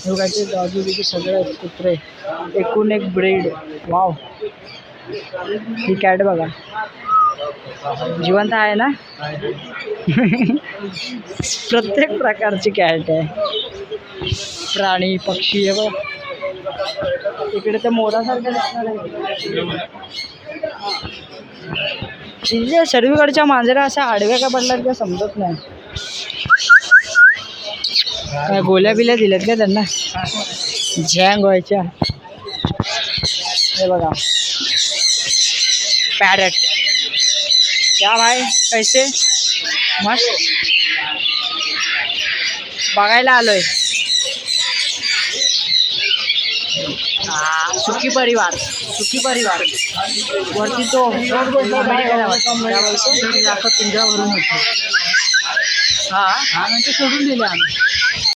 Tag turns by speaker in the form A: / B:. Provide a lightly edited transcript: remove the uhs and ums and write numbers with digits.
A: योगाचे बाजूचे सगळे कुत्रे, एकूण एक ब्रीड. वाव, ही कॅट बघा, जिवंत आहे ना. प्रत्येक प्रकारची कॅट आहे, प्राणी पक्षी आहे बघ. इकडे तर मोरासारखं दिसणार आहे. तिथे सर्वीकडच्या मांजरा अशा आडव्या का पडल्यात का समजत नाही. काय गोल्या बिल्या दिल्यात का त्यांना झँग व्हायच्या. हे बघा पॅरट, क्या भाई कैसे, मस्त बघायला आलोय. सुखी परिवार, सुखी परिवार वरती तो तुमच्यावरून होतो. हा हा, म्हणजे सोडून दिले आम्ही.